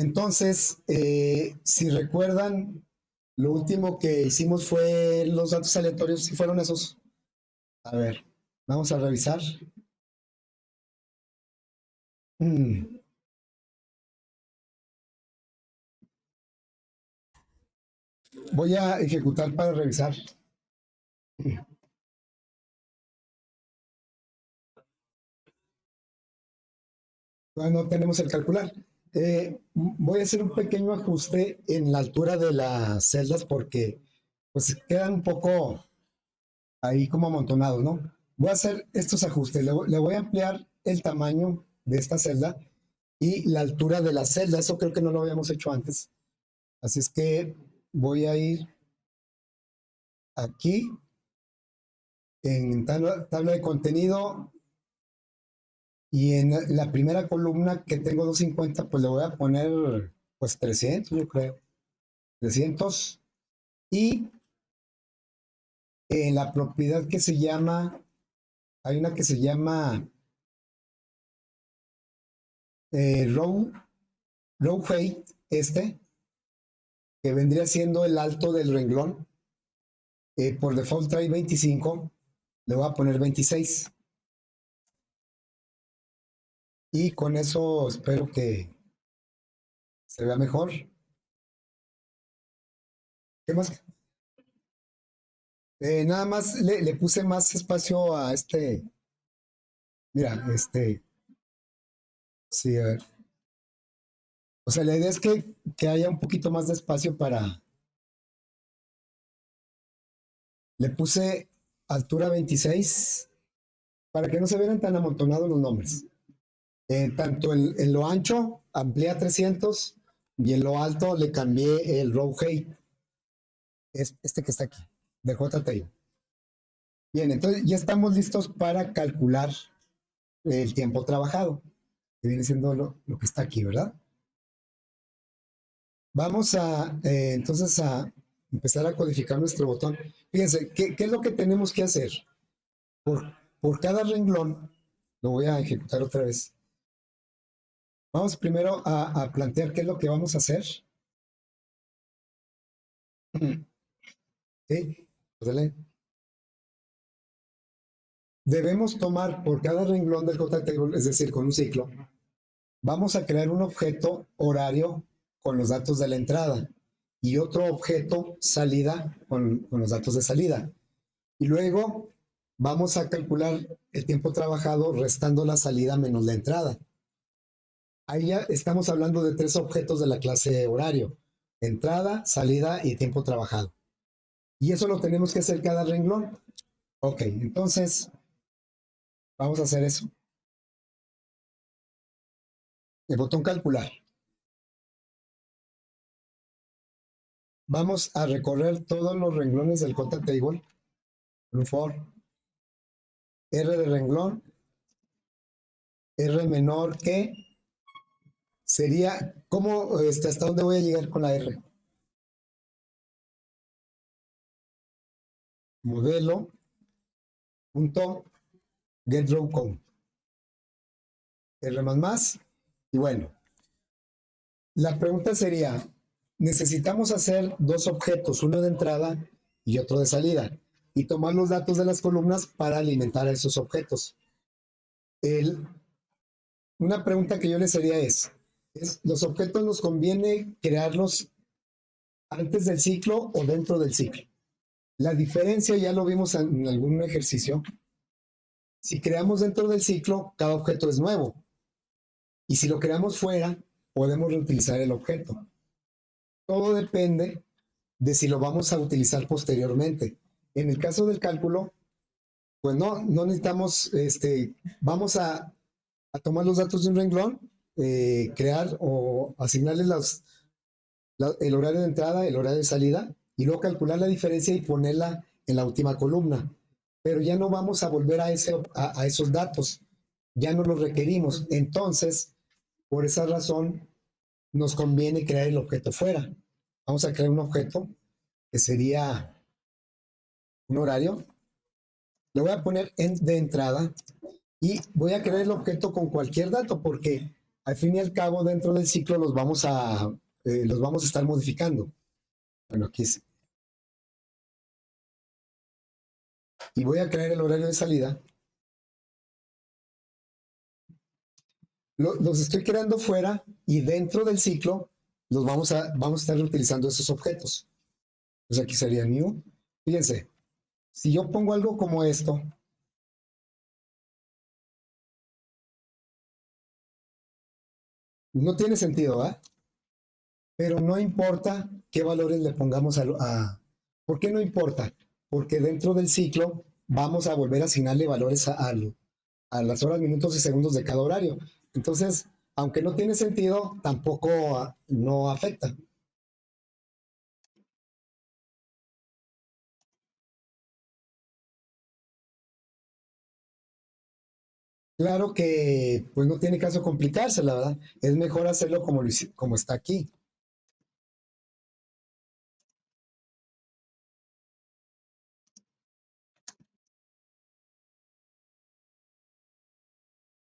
Entonces, si recuerdan, lo último que hicimos fue los datos aleatorios, si fueron esos. A ver, vamos a revisar. Mm, Voy a ejecutar para revisar. Bueno, tenemos el calcular. Voy a hacer un pequeño ajuste en la altura de las celdas porque pues quedan un poco ahí como amontonados, ¿no? Voy a hacer estos ajustes. Le voy a ampliar el tamaño de esta celda y la altura de la celda. Eso creo que no lo habíamos hecho antes. Así es que voy a ir aquí en tabla de contenido y en la primera columna que tengo 250, pues le voy a poner pues 300, yo creo. 300. Y en la propiedad que se llama, hay una que se llama row height, que vendría siendo el alto del renglón. Por default trae 25, le voy a poner 26. Y con eso espero que se vea mejor. ¿Qué más? Nada más le puse más espacio a este. Mira, sí, a ver. O sea, la idea es que haya un poquito más de espacio para. Le puse altura 26 para que no se vieran tan amontonados los nombres. Tanto en lo ancho amplié a 300 y en lo alto le cambié el row height, es este que está aquí, de JTI. Bien, entonces ya estamos listos para calcular el tiempo trabajado, que viene siendo lo que está aquí, ¿verdad? Vamos a entonces a empezar a codificar nuestro botón. Fíjense, ¿qué es lo que tenemos que hacer? Por cada renglón, lo voy a ejecutar otra vez. Vamos primero a plantear qué es lo que vamos a hacer. ¿Sí? Pues debemos tomar por cada renglón del JTable, es decir, con un ciclo, vamos a crear un objeto horario con los datos de la entrada y otro objeto salida con los datos de salida. Y luego vamos a calcular el tiempo trabajado restando la salida menos la entrada. Ahí ya estamos hablando de tres objetos de la clase horario: entrada, salida y tiempo trabajado. Y eso lo tenemos que hacer cada renglón. Ok, entonces vamos a hacer eso. El botón calcular. Vamos a recorrer todos los renglones del JTable. For R de renglón, R menor que sería, ¿cómo, hasta dónde voy a llegar con la R? Modelo, punto, get row count. R más. Y bueno, la pregunta sería, necesitamos hacer dos objetos, uno de entrada y otro de salida, y tomar los datos de las columnas para alimentar a esos objetos. Una pregunta que yo les haría es, ¿los objetos nos conviene crearlos antes del ciclo o dentro del ciclo? La diferencia ya lo vimos en algún ejercicio. Si creamos dentro del ciclo, cada objeto es nuevo. Y si lo creamos fuera, podemos reutilizar el objeto. Todo depende de si lo vamos a utilizar posteriormente. En el caso del cálculo, pues no necesitamos, vamos a tomar los datos de un renglón, crear o asignarles el horario de entrada, el horario de salida, y luego calcular la diferencia y ponerla en la última columna. Pero ya no vamos a volver a esos datos, ya no los requerimos. Entonces, por esa razón, nos conviene crear el objeto fuera. Vamos a crear un objeto que sería un horario. Le voy a poner de entrada y voy a crear el objeto con cualquier dato porque al fin y al cabo, dentro del ciclo los vamos a estar modificando. Bueno, aquí sí. Y voy a crear el horario de salida. Los estoy creando fuera y dentro del ciclo vamos a estar utilizando esos objetos. Pues aquí sería new. Fíjense, si yo pongo algo como esto, no tiene sentido, ¿ah? Pero no importa qué valores le pongamos ¿Por qué no importa? Porque dentro del ciclo vamos a volver a asignarle valores a las horas, minutos y segundos de cada horario. Entonces, aunque no tiene sentido, tampoco no afecta. Claro que pues no tiene caso complicarse, la verdad. Es mejor hacerlo como está aquí.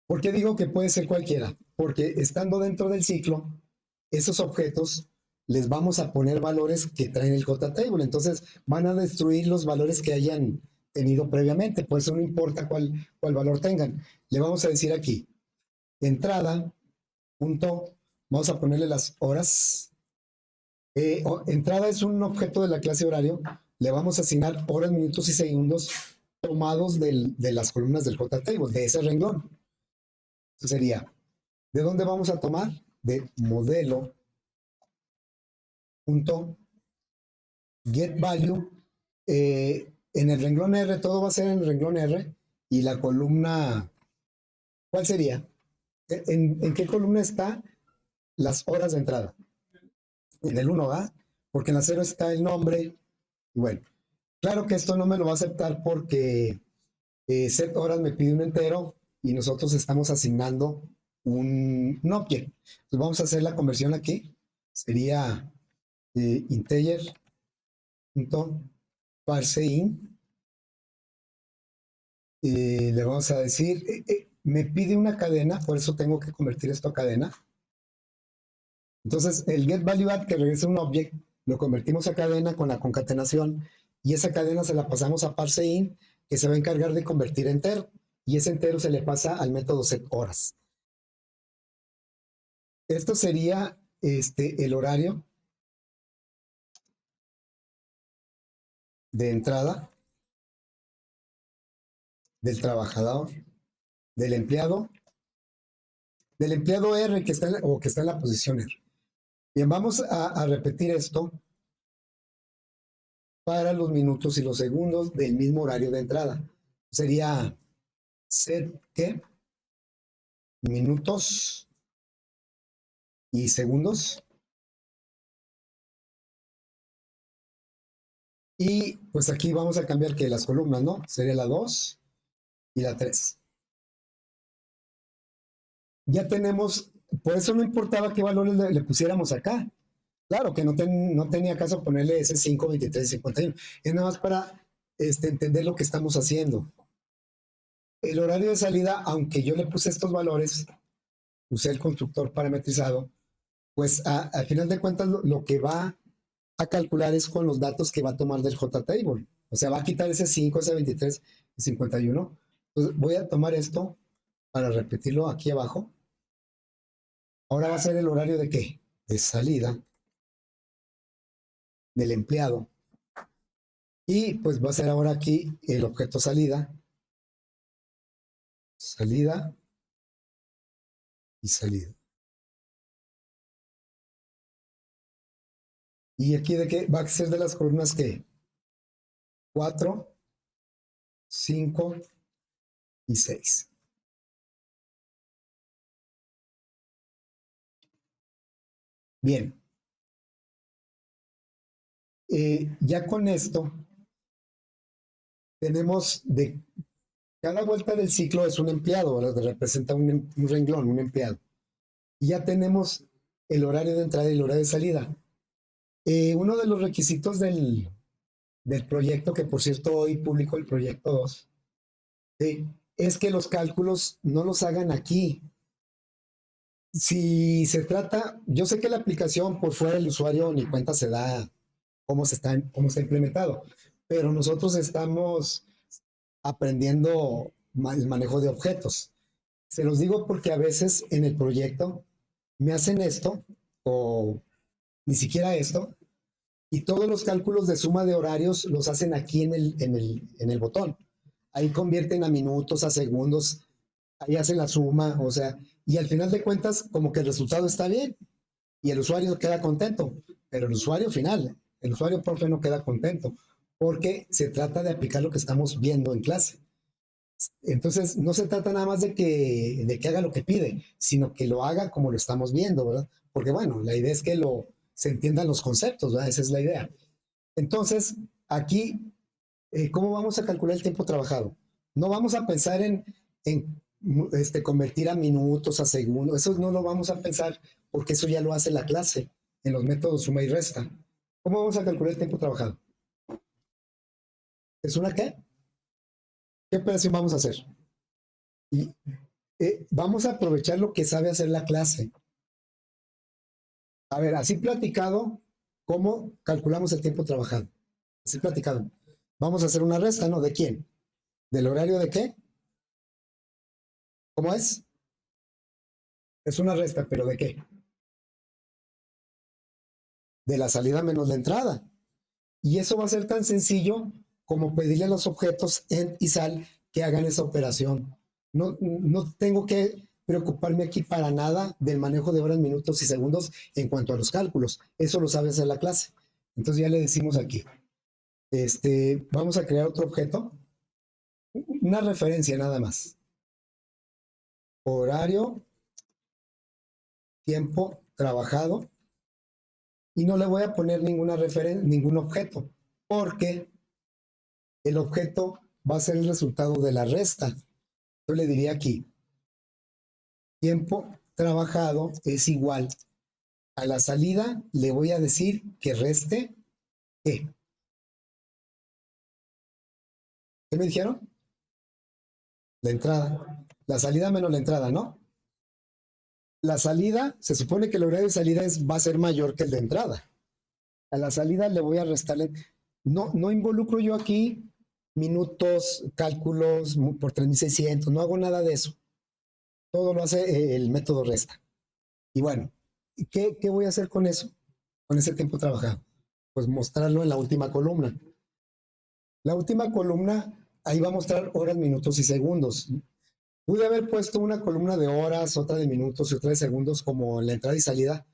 ¿Por qué digo que puede ser cualquiera? Porque estando dentro del ciclo, esos objetos les vamos a poner valores que traen el JTable. Entonces van a destruir los valores que hayan tenido previamente. Por eso no importa cuál valor tengan. Le vamos a decir aquí, entrada, punto, vamos a ponerle las horas. Entrada es un objeto de la clase horario. Le vamos a asignar horas, minutos y segundos tomados de las columnas del JTable, de ese renglón. Eso sería, ¿de dónde vamos a tomar? De modelo punto get value. En el renglón R, todo va a ser en el renglón R. Y la columna, ¿cuál sería? ¿En qué columna está las horas de entrada? En el 1, ¿va? Porque en la 0 está el nombre. Y bueno, claro que esto no me lo va a aceptar porque set horas me pide un entero y nosotros estamos asignando un object. Entonces vamos a hacer la conversión aquí. Sería integer.parseInt. Le vamos a decir, me pide una cadena, por eso tengo que convertir esto a cadena. Entonces el getValueAdd que regresa un object, lo convertimos a cadena con la concatenación y esa cadena se la pasamos a parseInt, que se va a encargar de convertir entero, y ese entero se le pasa al método setHoras. Esto sería el horario de entrada del trabajador, del empleado R que está que está en la posición R. Bien, vamos a repetir esto para los minutos y los segundos del mismo horario de entrada. Sería set ¿qué? Minutos y segundos. Y pues aquí vamos a cambiar que las columnas, ¿no? Sería la 2 y la 3. Ya tenemos, por eso no importaba qué valores le pusiéramos acá. Claro que no tenía caso ponerle ese 5, 23, 51. Es nada más para entender lo que estamos haciendo. El horario de salida, aunque yo le puse estos valores, usé el constructor parametrizado, pues al final de cuentas lo que va a calcular es con los datos que va a tomar del JTable. O sea, va a quitar ese 5, ese 23 y 51. Entonces voy a tomar esto para repetirlo aquí abajo. Ahora va a ser el horario de qué? De salida del empleado. Y pues va a ser ahora aquí el objeto salida. Salida y salida. Y aquí de qué va a ser de las columnas que 4, 5 y 6. Bien. Ya con esto tenemos de cada vuelta del ciclo es un empleado, ¿verdad? Representa un renglón, un empleado. Y ya tenemos el horario de entrada y el horario de salida. Uno de los requisitos del proyecto, que por cierto hoy publico el proyecto 2, es que los cálculos no los hagan aquí, Si se trata, yo sé que la aplicación por fuera del usuario ni cuenta se da cómo está implementado, pero nosotros estamos aprendiendo el manejo de objetos. Se los digo porque a veces en el proyecto me hacen esto o ni siquiera esto y todos los cálculos de suma de horarios los hacen aquí en el botón. Ahí convierten a minutos, a segundos, ahí hacen la suma, o sea, y al final de cuentas como que el resultado está bien y el usuario queda contento, pero el usuario final, el usuario profe no queda contento porque se trata de aplicar lo que estamos viendo en clase. Entonces, no se trata nada más de que haga lo que pide, sino que lo haga como lo estamos viendo, ¿verdad? Porque bueno, la idea es que se entiendan los conceptos, ¿verdad? Esa es la idea. Entonces, aquí, ¿cómo vamos a calcular el tiempo trabajado? No vamos a pensar en convertir a minutos, a segundos, eso no lo vamos a pensar porque eso ya lo hace la clase en los métodos suma y resta. ¿Cómo vamos a calcular el tiempo trabajado? ¿Es una qué? ¿Qué operación vamos a hacer? Y vamos a aprovechar lo que sabe hacer la clase. A ver, así platicado, ¿cómo calculamos el tiempo trabajado? Así platicado. Vamos a hacer una resta, ¿no? ¿De quién? ¿Del horario de qué? ¿Cómo es? Es una resta, pero ¿de qué? De la salida menos la entrada. Y eso va a ser tan sencillo como pedirle a los objetos end y sal que hagan esa operación. No tengo que preocuparme aquí para nada del manejo de horas, minutos y segundos en cuanto a los cálculos. Eso lo sabe hacer la clase. Entonces ya le decimos aquí. Vamos a crear otro objeto, una referencia nada más. Horario, tiempo trabajado, y no le voy a poner ninguna referencia, ningún objeto, porque el objeto va a ser el resultado de la resta. Yo le diría aquí, tiempo trabajado es igual a la salida, le voy a decir que reste ¿qué? ¿Qué me dijeron? La entrada. La salida menos la entrada, ¿no? La salida, se supone que el horario de salida va a ser mayor que el de entrada. A la salida le voy a restarle. No involucro yo aquí minutos, cálculos por 3600, no hago nada de eso. Todo lo hace el método resta. Y bueno, ¿qué voy a hacer con eso? Con ese tiempo trabajado. Pues mostrarlo en la última columna. La última columna, ahí va a mostrar horas, minutos y segundos. Pude haber puesto una columna de horas, otra de minutos y otra de segundos como en la entrada y salida.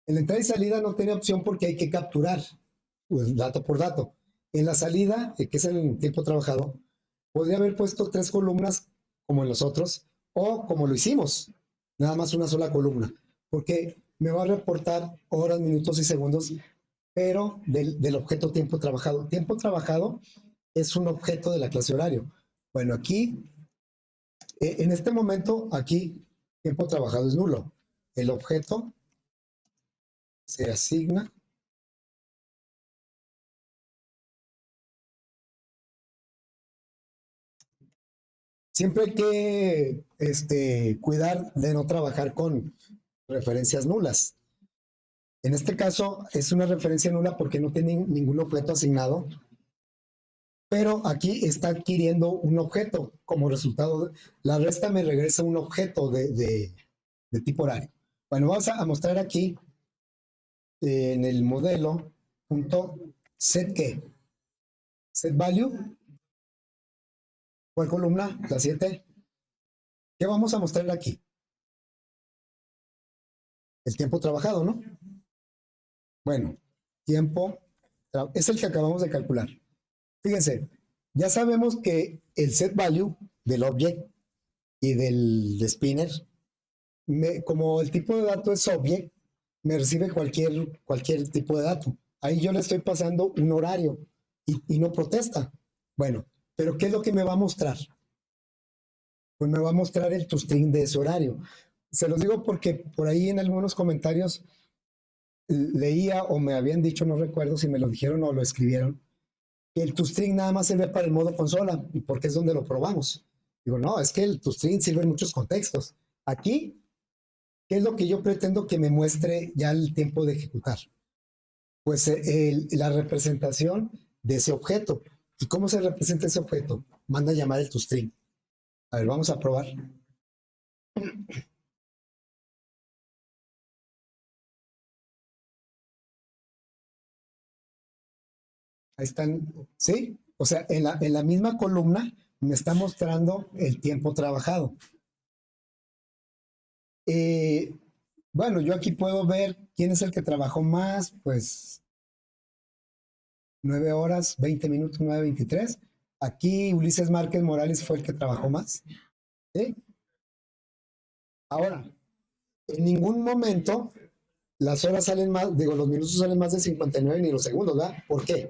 En la entrada y salida no tenía opción porque hay que capturar pues, dato por dato. En la salida, que es el tiempo trabajado, podría haber puesto tres columnas como en los otros o como lo hicimos, nada más una sola columna, porque me va a reportar horas, minutos y segundos, pero del objeto tiempo trabajado. Tiempo trabajado es un objeto de la clase horario. Bueno, aquí, en este momento, aquí, tiempo trabajado es nulo. El objeto se asigna siempre hay que cuidar de no trabajar con referencias nulas. En este caso es una referencia nula porque no tiene ningún objeto asignado, pero aquí está adquiriendo un objeto como resultado. La resta me regresa un objeto de tipo horario. Bueno, vamos a mostrar aquí en el modelo punto set qué, set value, ¿cuál columna? La 7. ¿Qué vamos a mostrar aquí? El tiempo trabajado, ¿no? Bueno, tiempo es el que acabamos de calcular. Fíjense, ya sabemos que el set value del object y del spinner, como el tipo de dato es object, me recibe cualquier tipo de dato. Ahí yo le estoy pasando un horario y no protesta. Bueno, pero ¿qué es lo que me va a mostrar? Pues me va a mostrar el toString de ese horario. Se los digo porque por ahí en algunos comentarios leía o me habían dicho, no recuerdo si me lo dijeron o lo escribieron, que el toString nada más sirve para el modo consola, porque es donde lo probamos. Digo, no, es que el toString sirve en muchos contextos. Aquí ¿Qué es lo que yo pretendo que me muestre ya el tiempo de ejecutar? Pues la representación de ese objeto. ¿Y cómo se representa ese objeto? Manda a llamar el toString. A ver, vamos a probar. Ahí están, ¿sí? O sea, en la misma columna me está mostrando el tiempo trabajado. Eh, bueno, yo aquí puedo ver quién es el que trabajó más, pues 9 horas, 20 minutos, 9:23. Aquí Ulises Márquez Morales fue el que trabajó más. ¿Sí? Ahora, en ningún momento las horas salen más, digo, los minutos salen más de 59 ni los segundos, ¿verdad? ¿Por qué?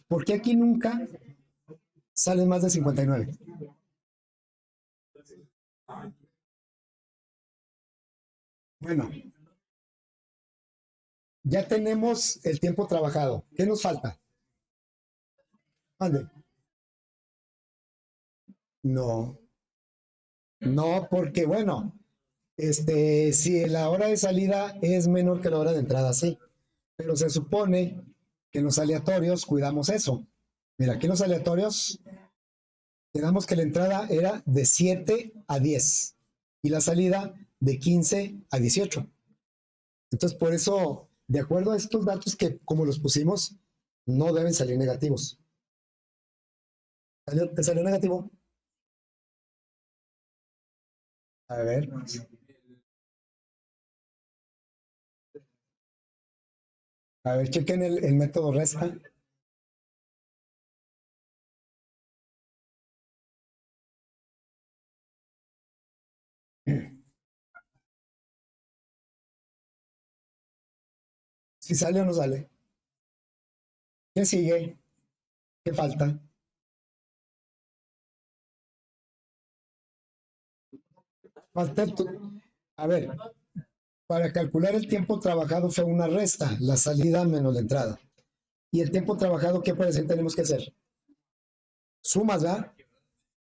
Porque aquí nunca salen más de 59. Bueno, ya tenemos el tiempo trabajado. ¿Qué nos falta? Ande. No, no, porque bueno, si la hora de salida es menor que la hora de entrada, sí. Pero se supone que en los aleatorios cuidamos eso. Mira, aquí en los aleatorios quedamos que la entrada era de 7 a 10 y la salida de 15 a 18. Entonces, por eso, de acuerdo a estos datos que como los pusimos, no deben salir negativos. ¿Te salió negativo? A ver, a ver, chequen el método resta. Si sale o no sale. ¿Qué sigue? ¿Qué falta? Falta a ver, para calcular el tiempo trabajado fue una resta, la salida menos la entrada. Y el tiempo trabajado, ¿qué operación tenemos que hacer? Sumas, ¿verdad?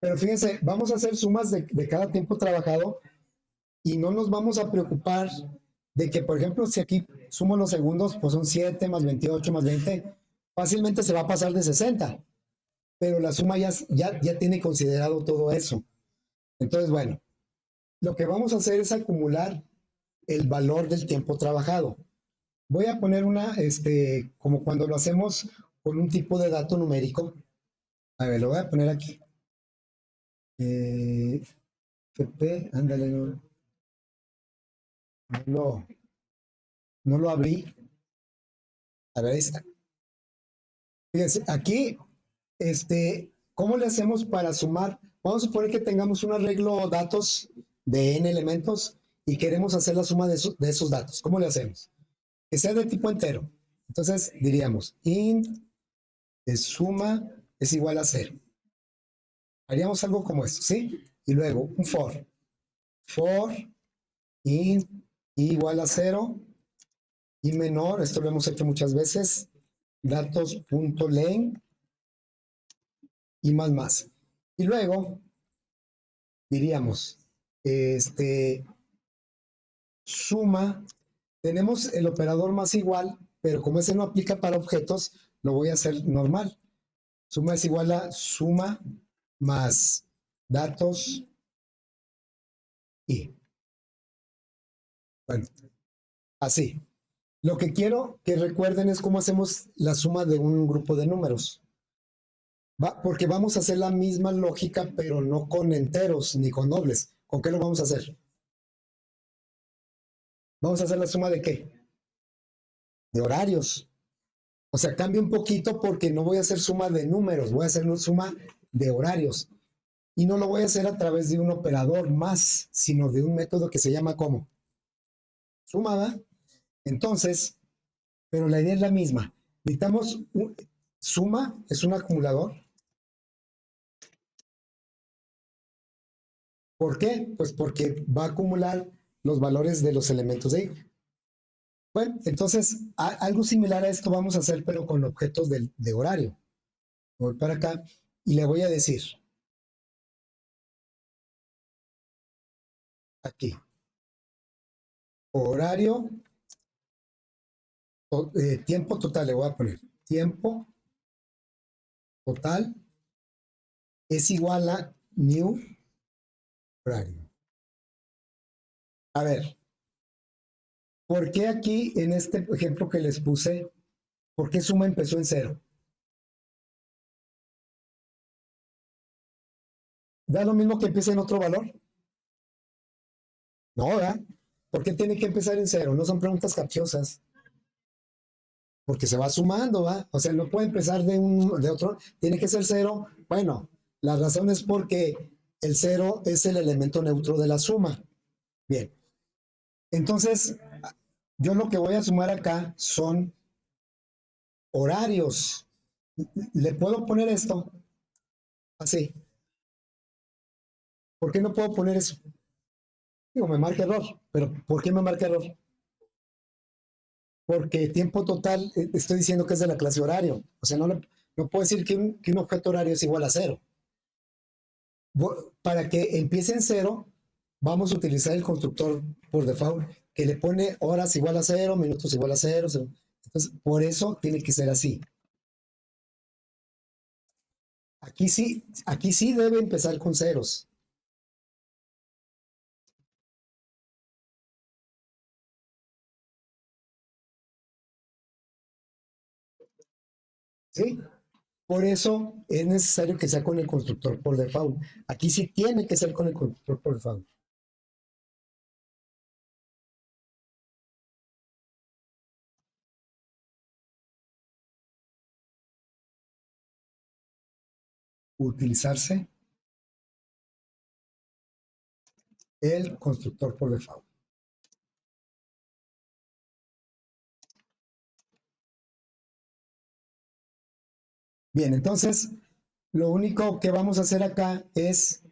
Pero fíjense, vamos a hacer sumas de cada tiempo trabajado y no nos vamos a preocupar de que, por ejemplo, si aquí sumo los segundos, pues son 7 más 28 más 20, fácilmente se va a pasar de 60, pero la suma ya tiene considerado todo eso. Entonces, bueno, lo que vamos a hacer es acumular el valor del tiempo trabajado. Voy a poner como cuando lo hacemos con un tipo de dato numérico. A ver, lo voy a poner aquí. FP, ándale, no, no lo abrí. A ver, ahí está. Fíjense, aquí, ¿cómo le hacemos para sumar? Vamos a suponer que tengamos un arreglo datos de n elementos y queremos hacer la suma de esos datos. ¿Cómo le hacemos? Que sea de tipo entero. Entonces diríamos, int de suma es igual a 0. Haríamos algo como esto, ¿sí? Y luego un for. For int igual a 0 y menor, esto lo hemos hecho muchas veces, datos.len y más. Y luego diríamos, suma, tenemos el operador más igual, pero como ese no aplica para objetos, lo voy a hacer normal. Suma es igual a suma más datos y, bueno, así. Lo que quiero que recuerden es cómo hacemos la suma de un grupo de números. Porque vamos a hacer la misma lógica, pero no con enteros ni con dobles. ¿Con qué lo vamos a hacer? Vamos a hacer la suma de qué? De horarios. O sea, cambia un poquito porque no voy a hacer suma de números, voy a hacer una suma de horarios. Y no lo voy a hacer a través de un operador más, sino de un método que se llama ¿cómo? Sumada. Entonces, pero la idea es la misma. Necesitamos suma, es un acumulador. ¿Por qué? Pues porque va a acumular los valores de los elementos de ahí. Bueno, entonces algo similar a esto vamos a hacer, pero con objetos de horario. Voy para acá y le voy a decir aquí, horario, tiempo total, le voy a poner tiempo total es igual a new horario. A ver, ¿por qué aquí en este ejemplo que les puse, por qué suma empezó en cero? ¿Da lo mismo que empiece en otro valor? No, ¿verdad? ¿Por qué tiene que empezar en cero? No son preguntas capciosas. Porque se va sumando, ¿va? O sea, no puede empezar de otro, tiene que ser cero. Bueno, la razón es porque el cero es el elemento neutro de la suma. Bien, entonces yo lo que voy a sumar acá son horarios. ¿Le puedo poner esto? Así. ¿Por qué no puedo poner eso? Digo, me marca error, pero ¿por qué me marca error? Porque tiempo total, estoy diciendo que es de la clase horario. O sea, no puedo decir que un objeto horario es igual a cero. Para que empiece en cero, vamos a utilizar el constructor por default, que le pone horas igual a cero, minutos igual a cero. Entonces, por eso tiene que ser así. Aquí sí debe empezar con ceros. ¿Sí? Por eso es necesario que sea con el constructor por default. Aquí sí tiene que ser con el constructor por default. Utilizarse el constructor por default. Bien, entonces lo único que vamos a hacer acá es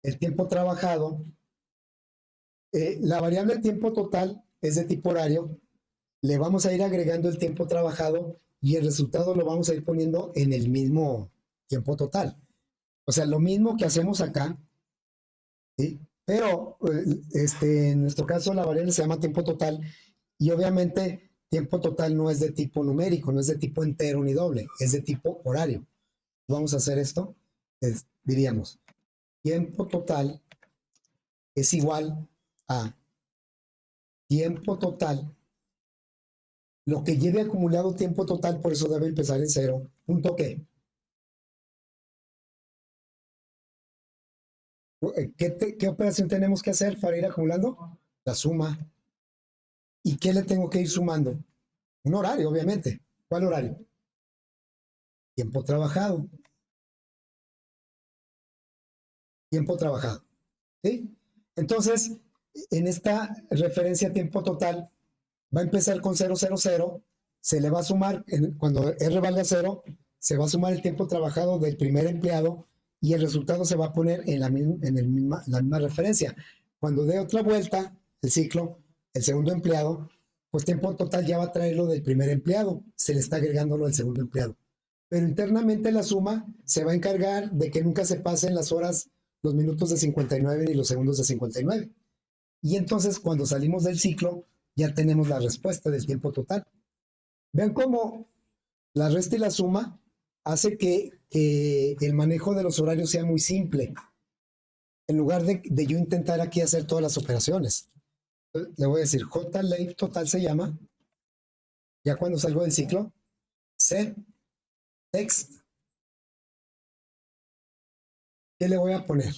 el tiempo trabajado. La variable tiempo total es de tipo horario. Le vamos a ir agregando el tiempo trabajado y el resultado lo vamos a ir poniendo en el mismo tiempo total. O sea, lo mismo que hacemos acá, ¿sí? Pero en nuestro caso la variable se llama tiempo total y obviamente tiempo total no es de tipo numérico, no es de tipo entero ni doble, es de tipo horario. Vamos a hacer esto, diríamos, tiempo total es igual a tiempo total, lo que lleve acumulado tiempo total, por eso debe empezar en cero. ¿Punto qué? ¿Qué operación tenemos que hacer para ir acumulando? La suma. ¿Y qué le tengo que ir sumando? Un horario, obviamente. ¿Cuál horario? Tiempo trabajado. Tiempo trabajado. ¿Sí? Entonces, en esta referencia a tiempo total, va a empezar con 000, se le va a sumar, cuando R valga 0, se va a sumar el tiempo trabajado del primer empleado y el resultado se va a poner en la misma referencia. Cuando dé otra vuelta, el ciclo, el segundo empleado, pues tiempo total ya va a traer lo del primer empleado, se le está agregando lo del segundo empleado. Pero internamente la suma se va a encargar de que nunca se pasen las horas, los minutos de 59 ni los segundos de 59. Y entonces cuando salimos del ciclo, ya tenemos la respuesta del tiempo total. Vean cómo la resta y la suma hace que el manejo de los horarios sea muy simple, en lugar de yo intentar aquí hacer todas las operaciones. Le voy a decir, J late total se llama, ya cuando salgo del ciclo, set text, ¿qué le voy a poner?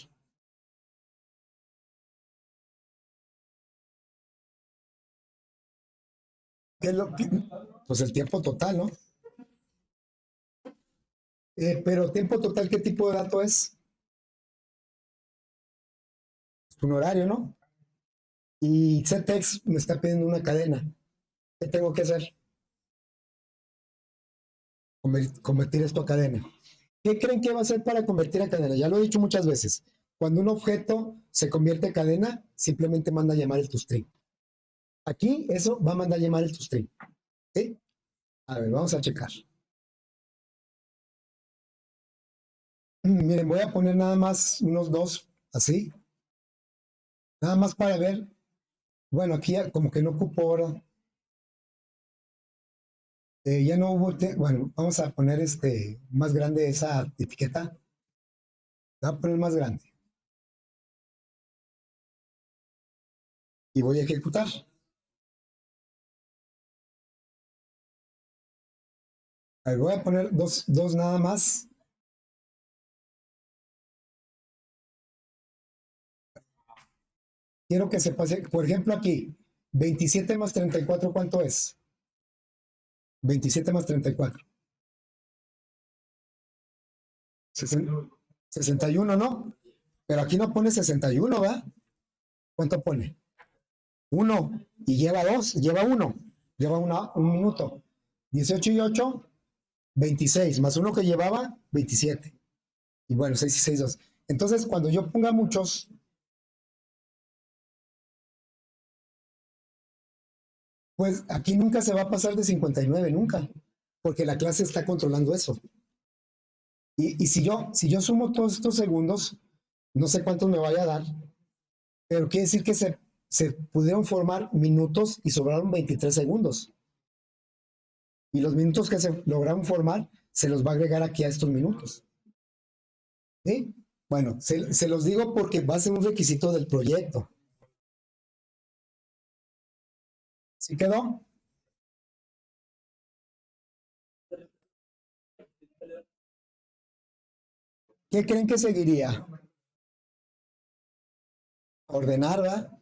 ¿Qué es lo que- Pues el tiempo total, ¿no? Pero tiempo total, ¿qué tipo de dato es? Un horario, ¿no? Y settext me está pidiendo una cadena. ¿Qué tengo que hacer? Convertir esto a cadena. ¿Qué creen que va a hacer para convertir a cadena? Ya lo he dicho muchas veces. Cuando un objeto se convierte a cadena, simplemente manda a llamar el toString. Aquí eso va a mandar a llamar el toString. ¿Sí? A ver, vamos a checar. Miren, voy a poner nada más unos dos así. Nada más para ver. Bueno, aquí como que no ocupo ahora. Ya no hubo, bueno, vamos a poner más grande esa etiqueta. La voy a poner más grande y voy a ejecutar. A ver, voy a poner dos nada más. Quiero que se pase, por ejemplo, aquí, 27 más 34, ¿cuánto es? 27 más 34. 61, ¿no? Pero aquí no pone 61, ¿va? ¿Cuánto pone? Uno. Y lleva dos, lleva uno. Lleva un minuto. 18 y 8, 26. Más uno que llevaba, 27. Y bueno, 6 y 6, 2. Entonces, cuando yo ponga muchos, pues aquí nunca se va a pasar de 59, nunca. Porque la clase está controlando eso. Y si yo sumo todos estos segundos, no sé cuántos me vaya a dar, pero quiere decir que se pudieron formar minutos y sobraron 23 segundos. Y los minutos que se lograron formar se los va a agregar aquí a estos minutos. ¿Sí? Bueno, se los digo porque va a ser un requisito del proyecto. ¿Sí quedó? ¿Qué creen que seguiría? Ordenar, ¿verdad?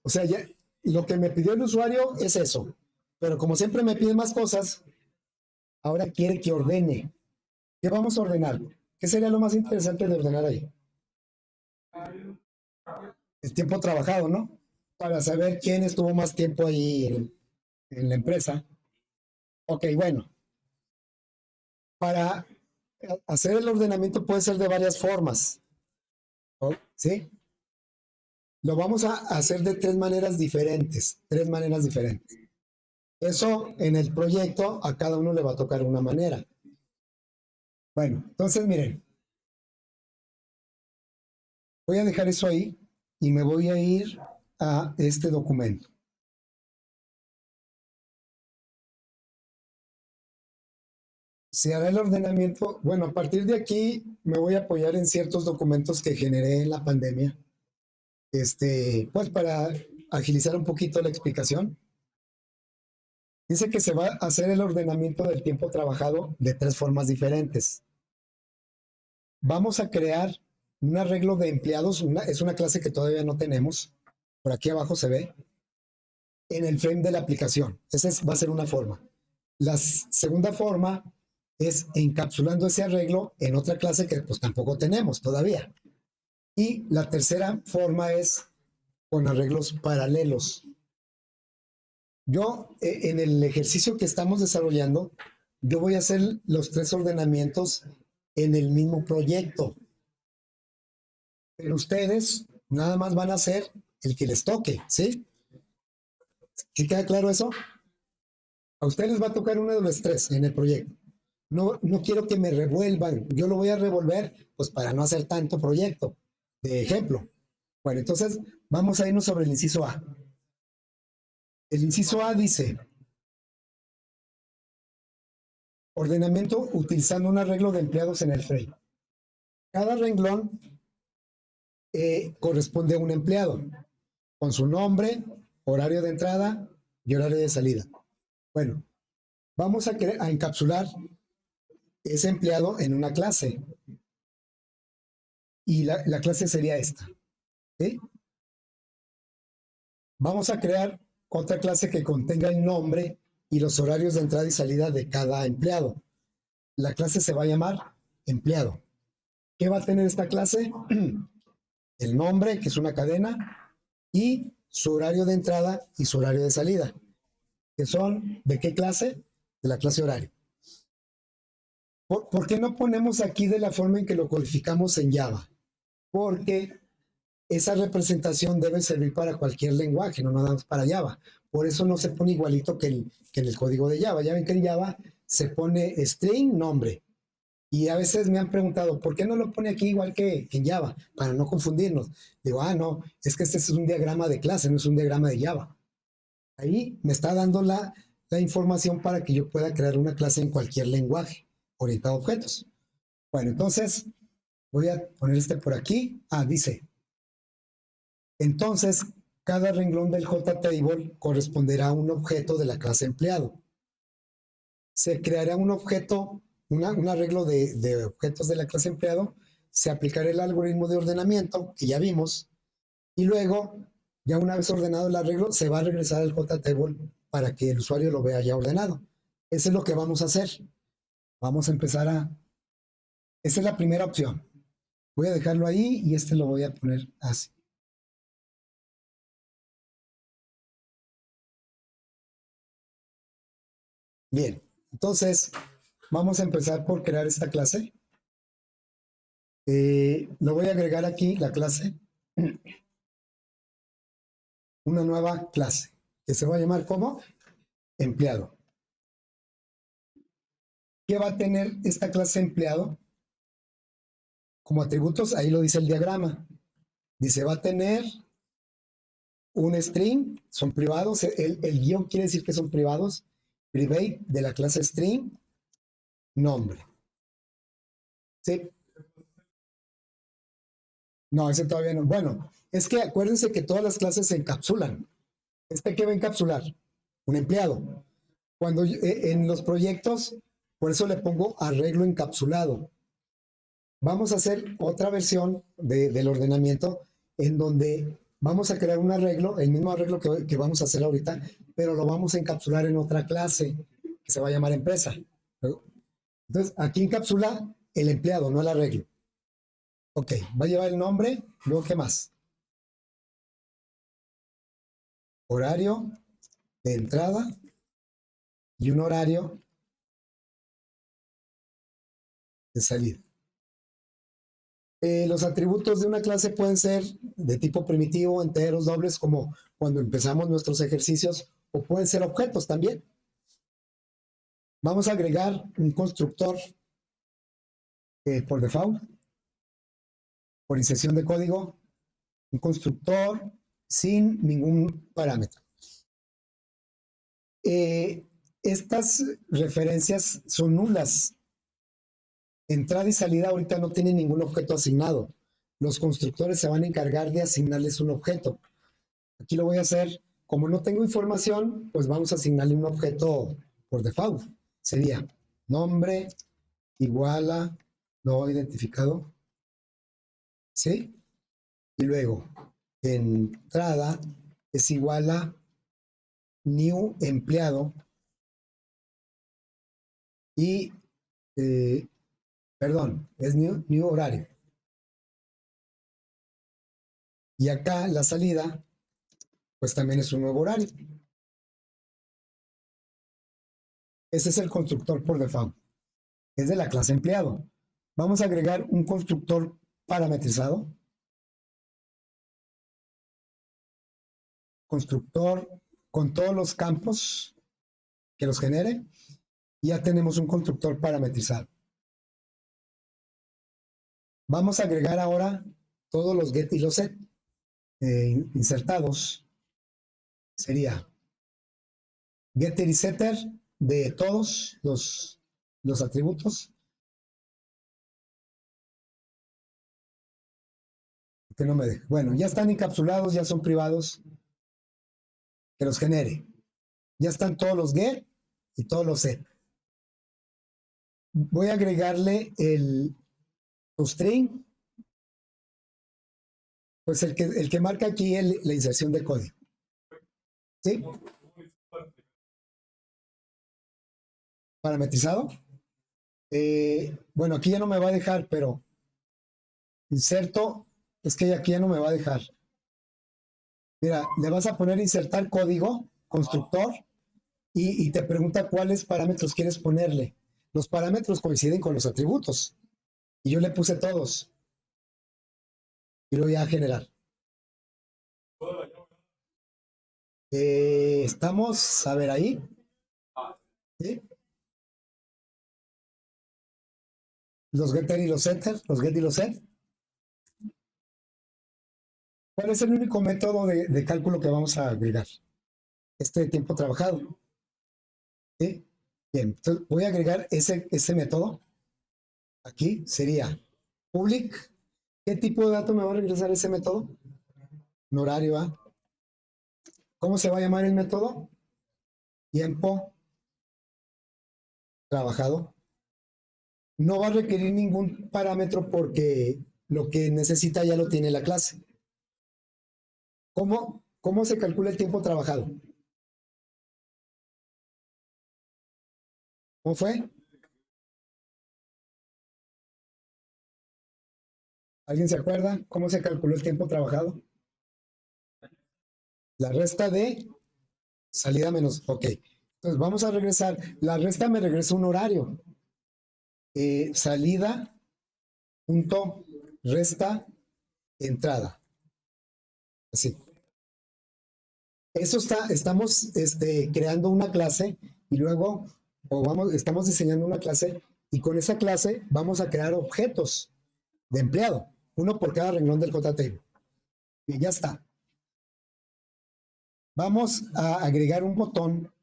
O sea, ya, lo que me pidió el usuario es eso. Pero como siempre me pide más cosas, ahora quiere que ordene. ¿Qué vamos a ordenar? ¿Qué sería lo más interesante de ordenar ahí? El tiempo trabajado, ¿no? Para saber quién estuvo más tiempo ahí en la empresa. Ok, bueno, para hacer el ordenamiento puede ser de varias formas, ¿sí? Lo vamos a hacer de tres maneras diferentes, tres maneras diferentes. Eso en el proyecto a cada uno le va a tocar una manera. Bueno, entonces miren, voy a dejar eso ahí y me voy a ir a este documento. Se hará el ordenamiento. Bueno, a partir de aquí me voy a apoyar en ciertos documentos que generé en la pandemia, pues para agilizar un poquito la explicación. Dice que se va a hacer el ordenamiento del tiempo trabajado de tres formas diferentes. Vamos a crear un arreglo de empleados, es una clase que todavía no tenemos, por aquí abajo se ve, en el frame de la aplicación. Va a ser una forma. La segunda forma es encapsulando ese arreglo en otra clase que pues tampoco tenemos todavía. Y la tercera forma es con arreglos paralelos. Yo, en el ejercicio que estamos desarrollando, yo voy a hacer los tres ordenamientos en el mismo proyecto. Pero ustedes nada más van a hacer el que les toque, ¿sí? ¿Sí queda claro eso? A ustedes les va a tocar uno de los tres en el proyecto. No, no quiero que me revuelvan. Yo lo voy a revolver, pues para no hacer tanto proyecto. De ejemplo. Bueno, entonces vamos a irnos sobre el inciso A. El inciso A dice, ordenamiento utilizando un arreglo de empleados en el frame. Cada renglón corresponde a un empleado, con su nombre, horario de entrada y horario de salida. Bueno, vamos a encapsular ese empleado en una clase. Y la clase sería esta. ¿Sí? Vamos a crear otra clase que contenga el nombre y los horarios de entrada y salida de cada empleado. La clase se va a llamar empleado. ¿Qué va a tener esta clase? El nombre, que es una cadena, y su horario de entrada y su horario de salida, que son ¿de qué clase? De la clase horario. ¿Por qué no ponemos aquí de la forma en que lo codificamos en Java? Porque esa representación debe servir para cualquier lenguaje, no nada más para Java. Por eso no se pone igualito que en el código de Java. Ya ven que en Java se pone string nombre Y a veces me han preguntado, ¿por qué no lo pone aquí igual que en Java? Para no confundirnos. Digo, no, es que este es un diagrama de clase, no es un diagrama de Java. Ahí me está dando la información para que yo pueda crear una clase en cualquier lenguaje orientado a objetos. Bueno, entonces voy a poner este por aquí. Dice, entonces cada renglón del JTable corresponderá a un objeto de la clase empleado. Se creará un objeto, un arreglo de objetos de la clase empleado, se aplicará el algoritmo de ordenamiento que ya vimos, y luego, ya una vez ordenado el arreglo, se va a regresar al JTable para que el usuario lo vea ya ordenado. Eso es lo que vamos a hacer. Vamos a empezar a... Esa es la primera opción. Voy a dejarlo ahí y este lo voy a poner así. Bien, entonces vamos a empezar por crear esta clase. Lo voy a agregar aquí, la clase, una nueva clase, que se va a llamar como empleado. ¿Qué va a tener esta clase empleado? Como atributos, ahí lo dice el diagrama. Dice, va a tener un string, son privados, el guión quiere decir que son privados, private de la clase string, nombre. ¿Sí? No, ese todavía no. Bueno, es que acuérdense que todas las clases se encapsulan. ¿Qué va a encapsular? Un empleado. Cuando en los proyectos, por eso le pongo arreglo encapsulado. Vamos a hacer otra versión del ordenamiento en donde vamos a crear un arreglo, el mismo arreglo que vamos a hacer ahorita, pero lo vamos a encapsular en otra clase que se va a llamar empresa. Entonces, aquí encapsula el empleado, no el arreglo. Ok, va a llevar el nombre, luego, ¿qué más? Horario de entrada y un horario de salida. Los atributos de una clase pueden ser de tipo primitivo, enteros, dobles, como cuando empezamos nuestros ejercicios, o pueden ser objetos también. Vamos a agregar un constructor por default, por inserción de código, un constructor sin ningún parámetro. Estas referencias son nulas. Entrada y salida ahorita no tienen ningún objeto asignado. Los constructores se van a encargar de asignarles un objeto. Aquí lo voy a hacer, como no tengo información, pues vamos a asignarle un objeto por default. Sería nombre igual a no identificado, ¿sí? Y luego, entrada es igual a new empleado y, perdón, es new horario. Y acá la salida, pues también es un nuevo horario. Ese es el constructor por default. Es de la clase empleado. Vamos a agregar un constructor parametrizado. Constructor con todos los campos que los genere. Y ya tenemos un constructor parametrizado. Vamos a agregar ahora todos los get y los set insertados. Sería getter y setter de todos los atributos. Que no me deje. Bueno, ya están encapsulados, ya son privados. Que los genere. Ya están todos los get y todos los set. Voy a agregarle el string, pues el que marca aquí la inserción de código. ¿Sí? Parametrizado. Bueno, aquí ya no me va a dejar, pero inserto, es que aquí ya no me va a dejar. Mira, le vas a poner insertar código, constructor, y te pregunta cuáles parámetros quieres ponerle. Los parámetros coinciden con los atributos. Y yo le puse todos. Y lo voy a generar. Estamos, a ver ahí. ¿Sí? los getter y los setter, los get y los set. ¿Cuál es el único método de cálculo que vamos a agregar? Este tiempo trabajado. ¿Sí? Bien, entonces voy a agregar ese método. Aquí sería public. ¿Qué tipo de dato me va a regresar ese método? Un horario A. ¿Cómo se va a llamar el método? Tiempo trabajado. No va a requerir ningún parámetro porque lo que necesita ya lo tiene la clase. ¿Cómo se calcula el tiempo trabajado? ¿Cómo fue? ¿Alguien se acuerda cómo se calculó el tiempo trabajado? La resta de salida menos, ok. Entonces vamos a regresar. La resta me regresa un horario. Salida, punto, resta, entrada. Así. Eso estamos creando una clase y luego, estamos diseñando una clase y con esa clase vamos a crear objetos de empleado, uno por cada renglón del JTable. Y ya está. Vamos a agregar un botón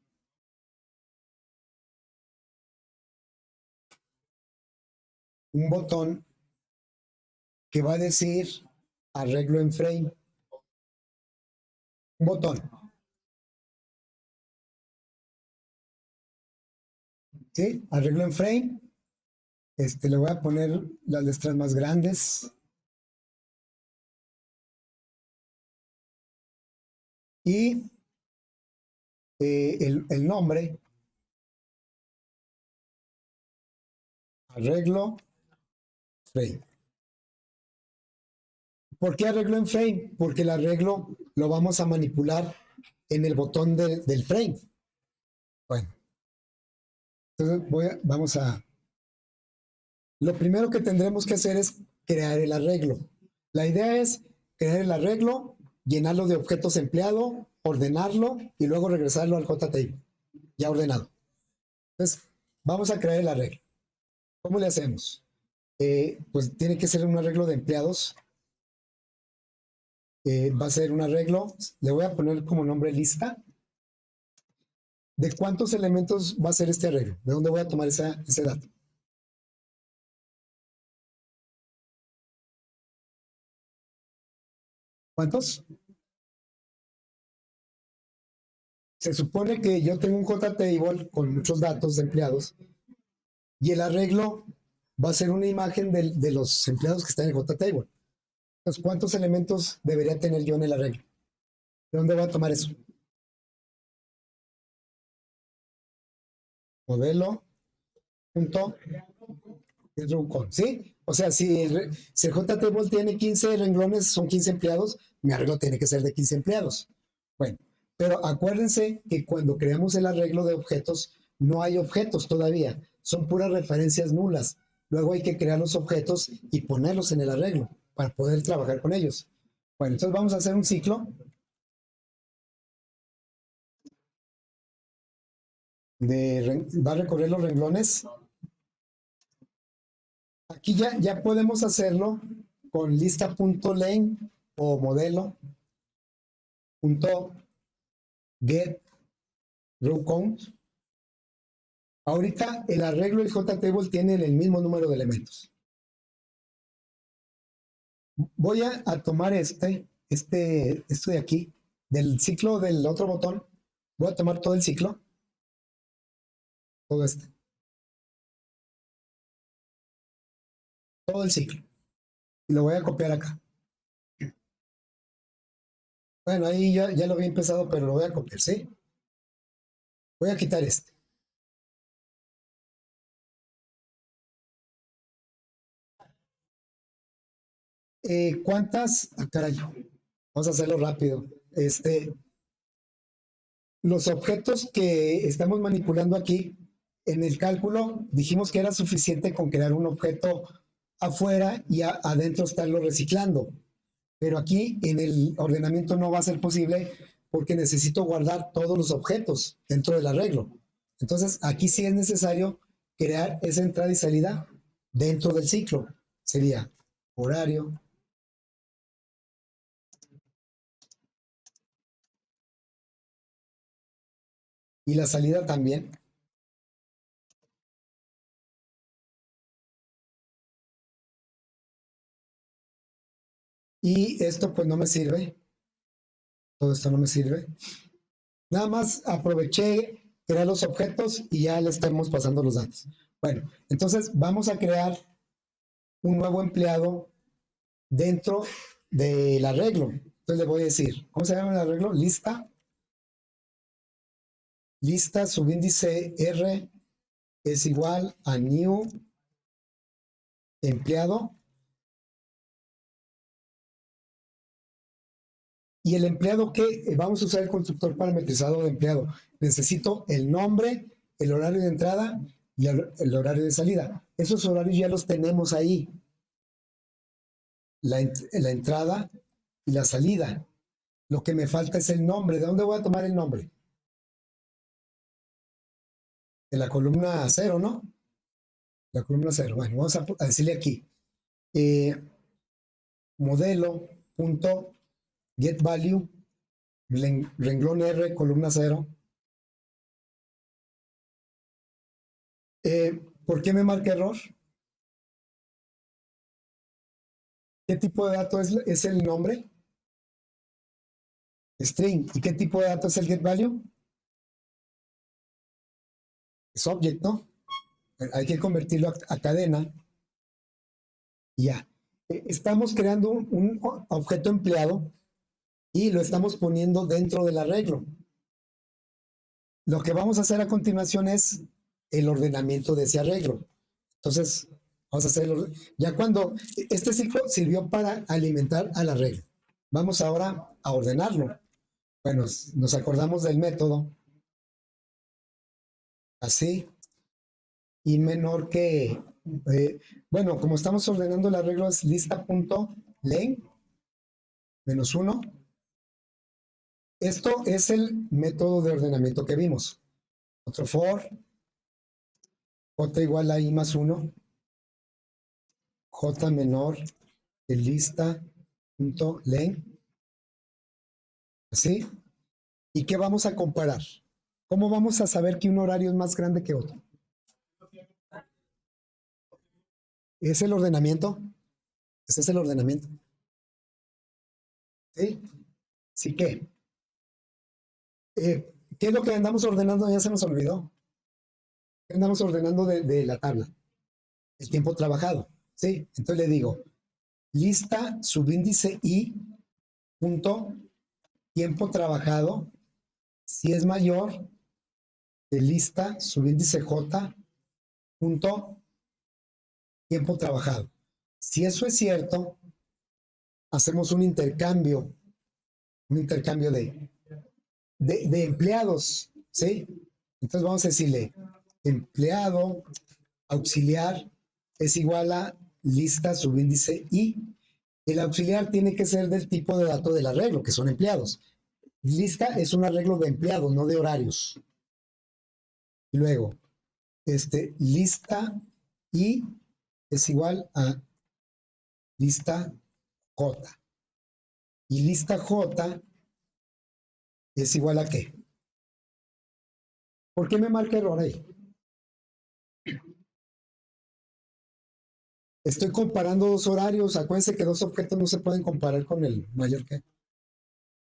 que va a decir arreglo en frame. Un botón. ¿Sí? Arreglo en frame. Le voy a poner las letras más grandes. Y el nombre. Arreglo frame. ¿Por qué arreglo en frame? Porque el arreglo lo vamos a manipular en el botón del frame. Bueno, entonces vamos a... Lo primero que tendremos que hacer es crear el arreglo. La idea es crear el arreglo, llenarlo de objetos empleado, ordenarlo y luego regresarlo al JTable, ya ordenado. Entonces, vamos a crear el arreglo. ¿Cómo le hacemos? Pues tiene que ser un arreglo de empleados. Va a ser un arreglo, le voy a poner como nombre lista. ¿De cuántos elementos va a ser este arreglo? ¿De dónde voy a tomar ese dato? ¿Cuántos? Se supone que yo tengo un JTable con muchos datos de empleados y el arreglo va a ser una imagen de los empleados que están en el JTable. Entonces, ¿cuántos elementos debería tener yo en el arreglo? ¿De dónde voy a tomar eso? Modelo, punto, ¿sí? O sea, si el JTable tiene 15 renglones, son 15 empleados, mi arreglo tiene que ser de 15 empleados. Bueno, pero acuérdense que cuando creamos el arreglo de objetos, no hay objetos todavía, son puras referencias nulas. Luego hay que crear los objetos y ponerlos en el arreglo para poder trabajar con ellos. Bueno, entonces vamos a hacer un ciclo va a recorrer los renglones. Aquí ya podemos hacerlo con lista.len o modelo.get row count. Ahorita el arreglo del JTable tiene el mismo número de elementos. Voy a tomar esto de aquí, del ciclo del otro botón. Voy a tomar todo el ciclo. Todo todo el ciclo. Y lo voy a copiar acá. Bueno, ahí ya lo había empezado, pero lo voy a copiar, ¿sí? Voy a quitar este. ¿Cuántas? Caray, vamos a hacerlo rápido. Los objetos que estamos manipulando aquí, en el cálculo dijimos que era suficiente con crear un objeto afuera y adentro estarlo reciclando. Pero aquí en el ordenamiento no va a ser posible porque necesito guardar todos los objetos dentro del arreglo. Entonces aquí sí es necesario crear esa entrada y salida dentro del ciclo. Sería horario y la salida también. Y esto pues no me sirve. Todo esto no me sirve. Nada más aproveché crear los objetos y ya le estamos pasando los datos. Bueno, entonces vamos a crear un nuevo empleado dentro del arreglo. Entonces le voy a decir, ¿cómo se llama el arreglo? Lista subíndice R es igual a new empleado. ¿Y el empleado qué? Vamos a usar el constructor parametrizado de empleado. Necesito el nombre, el horario de entrada y el horario de salida. Esos horarios ya los tenemos ahí. La entrada y la salida. Lo que me falta es el nombre. ¿De dónde voy a tomar el nombre? De la columna 0, ¿no? La columna 0. Bueno, vamos a decirle aquí. Modelo.getValue, renglón R, columna 0. ¿Por qué me marca error? ¿Qué tipo de dato es el nombre? String. ¿Y qué tipo de dato es el getValue? Es object, ¿no? Hay que convertirlo a cadena. Ya. Estamos creando un objeto empleado y lo estamos poniendo dentro del arreglo. Lo que vamos a hacer a continuación es el ordenamiento de ese arreglo. Entonces, vamos a hacerlo. Ya cuando este ciclo sirvió para alimentar al arreglo, vamos ahora a ordenarlo. Bueno, nos acordamos del método así y menor que, bueno, como estamos ordenando el arreglo es lista.len -1. Esto es el método de ordenamiento que vimos. Otro for, j igual a i más 1, j menor que lista.len, ¿así? ¿Y qué vamos a comparar? ¿Cómo vamos a saber que un horario es más grande que otro? ¿Es el ordenamiento? Ese es el ordenamiento. ¿Sí? ¿Sí qué? ¿Qué es lo que andamos ordenando? Ya se nos olvidó. ¿Qué andamos ordenando de la tabla? El tiempo trabajado. ¿Sí? Entonces le digo, lista subíndice i punto tiempo trabajado si es mayor que lista subíndice j punto tiempo trabajado. Si eso es cierto, hacemos un intercambio de empleados, ¿sí? Entonces vamos a decirle, empleado auxiliar es igual a lista subíndice i. El auxiliar tiene que ser del tipo de dato del arreglo, que son empleados. Lista es un arreglo de empleados, no de horarios. Y luego, lista i es igual a lista j. Y lista j es igual a qué. ¿Por qué me marca error ahí? Estoy comparando dos horarios. Acuérdense que dos objetos no se pueden comparar con el mayor que.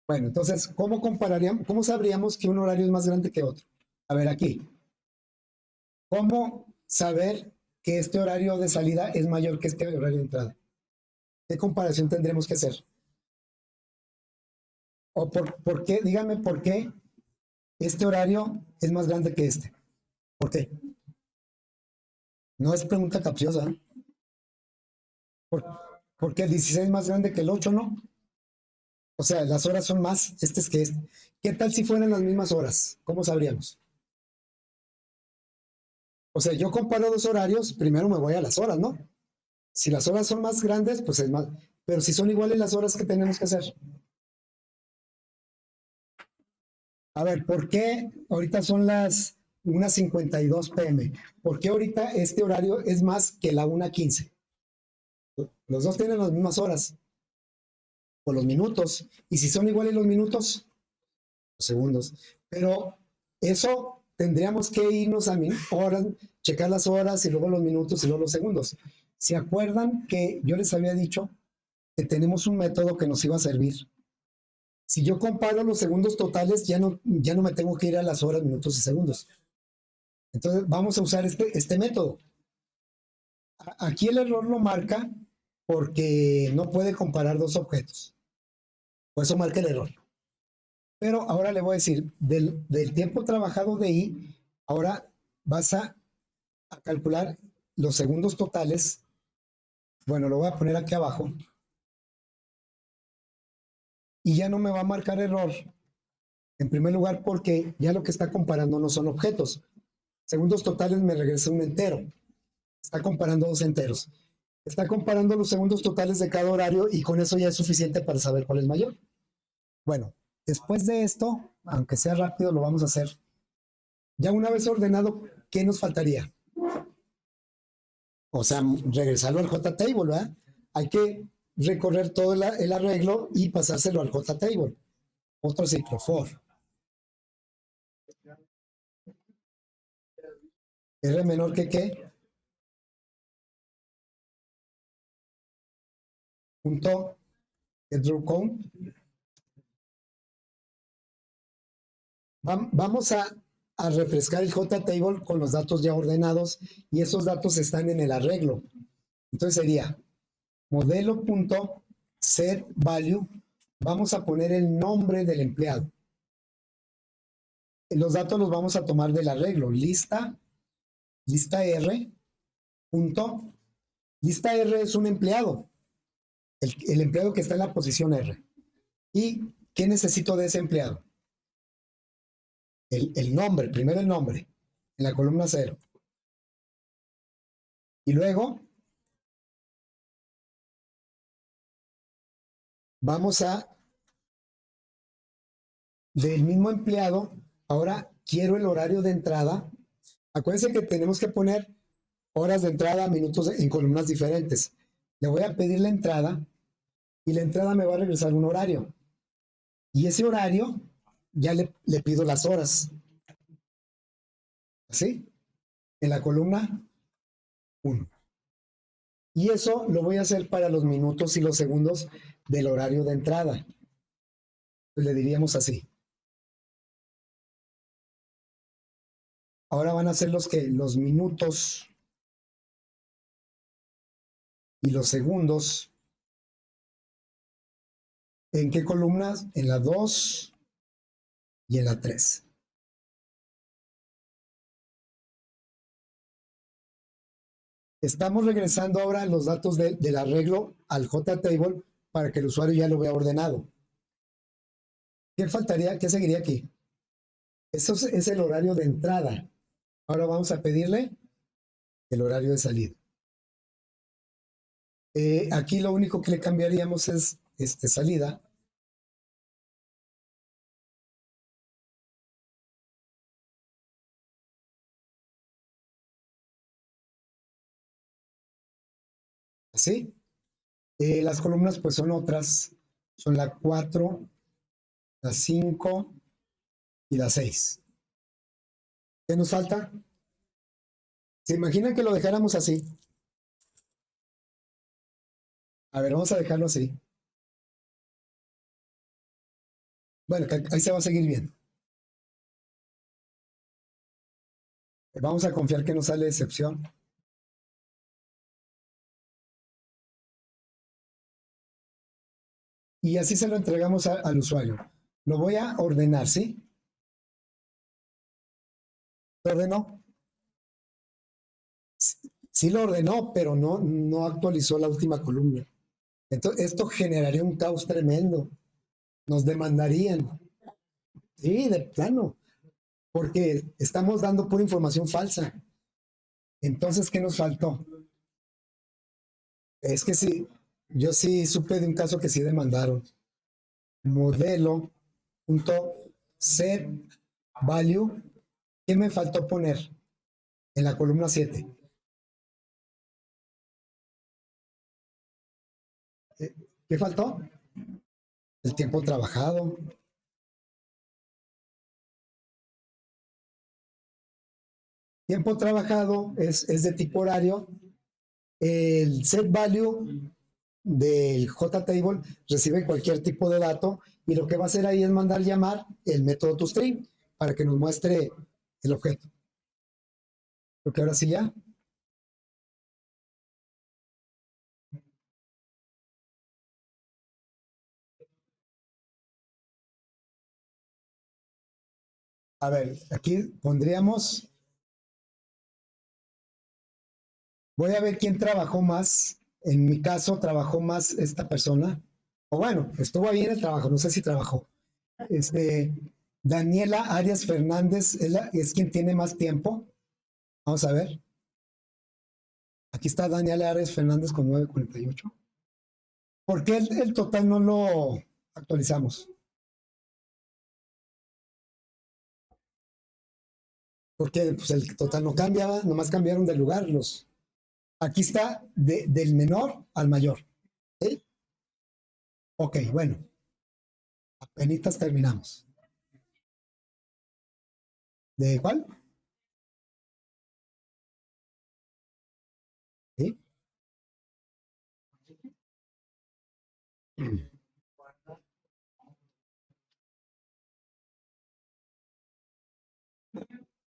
Bueno, entonces, ¿cómo compararíamos? ¿Cómo sabríamos que un horario es más grande que otro? A ver, aquí. ¿Cómo saber que este horario de salida es mayor que este horario de entrada? ¿Qué comparación tendremos que hacer? O por qué, díganme por qué este horario es más grande que este. ¿Por qué? No es pregunta capciosa. ¿Por, ¿Por qué el 16 es más grande que el 8, no? O sea, las horas son más, este es que este. ¿Qué tal si fueran las mismas horas? ¿Cómo sabríamos? O sea, yo comparo dos horarios, primero me voy a las horas, ¿no? Si las horas son más grandes, pues es más. Pero si son iguales las horas que tenemos que hacer. A ver, ¿por qué ahorita son las una 52 p.m. ¿Por qué ahorita este horario es más que la 1:15? Los dos tienen las mismas horas o los minutos. Y si son iguales los minutos, los segundos. Pero eso tendríamos que irnos a horas, checar las horas y luego los minutos y luego los segundos. ¿Se acuerdan que yo les había dicho que tenemos un método que nos iba a servir? Si yo comparo los segundos totales, ya no me tengo que ir a las horas, minutos y segundos. Entonces vamos a usar este método. Aquí el error lo marca porque no puede comparar dos objetos. Por eso marca el error. Pero ahora le voy a decir, del tiempo trabajado de I, ahora vas a calcular los segundos totales. Bueno, lo voy a poner aquí abajo. Y ya no me va a marcar error. En primer lugar, porque ya lo que está comparando no son objetos. Segundos totales me regresa un entero. Está comparando dos enteros. Está comparando los segundos totales de cada horario y con eso ya es suficiente para saber cuál es mayor. Bueno, después de esto, aunque sea rápido, lo vamos a hacer. Ya una vez ordenado, ¿qué nos faltaría? O sea, regresarlo al JTable, ¿verdad? Hay que recorrer todo el arreglo y pasárselo al JTable. Otro ciclo, for. R menor que qué? Punto getDrawCount. Vamos a refrescar el JTable con los datos ya ordenados y esos datos están en el arreglo. Entonces sería modelo.setValue. Vamos a poner el nombre del empleado. Los datos los vamos a tomar del arreglo. Lista R. Lista R es un empleado. El empleado que está en la posición R. ¿Y qué necesito de ese empleado? El nombre, primero el nombre, en la columna 0. Y luego vamos del mismo empleado, ahora quiero el horario de entrada. Acuérdense que tenemos que poner horas de entrada, minutos en columnas diferentes. Le voy a pedir la entrada y la entrada me va a regresar un horario. Y ese horario ya le pido las horas. ¿Así? En la columna 1. Y eso lo voy a hacer para los minutos y los segundos del horario de entrada. Pues le diríamos así. Ahora van a ser los minutos y los segundos. ¿En qué columnas? En la 2 y en la 3. Estamos regresando ahora los datos del arreglo al JTable para que el usuario ya lo vea ordenado. ¿Qué faltaría? ¿Qué seguiría aquí? Eso es el horario de entrada. Ahora vamos a pedirle el horario de salida. Aquí lo único que le cambiaríamos es salida. ¿Así? Las columnas pues son otras. Son la 4, la 5 y la 6. ¿Qué nos falta? ¿Se imaginan que lo dejáramos así? A ver, vamos a dejarlo así. Bueno, ahí se va a seguir viendo. Vamos a confiar que no sale excepción. Y así se lo entregamos al usuario. Lo voy a ordenar, ¿sí? ¿Lo ordenó? Sí lo ordenó, pero no actualizó la última columna. Entonces, esto generaría un caos tremendo. Nos demandarían. Sí, de plano. Porque estamos dando pura información falsa. Entonces, ¿qué nos faltó? Es que sí, yo sí supe de un caso que sí demandaron. Modelo.setValue ¿Qué me faltó poner en la columna 7? ¿Qué faltó? El tiempo trabajado. Tiempo trabajado es de tipo horario. El set value del JTable recibe cualquier tipo de dato y lo que va a hacer ahí es mandar llamar el método toString para que nos muestre el objeto. Creo que ahora sí ya. A ver, aquí pondríamos, voy a ver quién trabajó más. En mi caso, trabajó más esta persona. O bueno, estuvo bien el trabajo, no sé si trabajó. Este, Daniela Arias Fernández es quien tiene más tiempo. Vamos a ver. Aquí está Daniela Arias Fernández con 9:48. ¿Por qué el total no lo actualizamos? Porque pues, el total no cambiaba, nomás cambiaron de lugar. Aquí está del menor al mayor. ¿Sí? Ok, bueno, apenas terminamos. ¿De cuál? ¿Sí?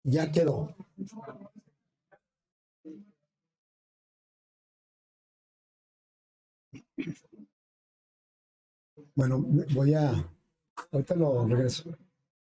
Ya quedó. Bueno, voy a, ahorita lo regreso.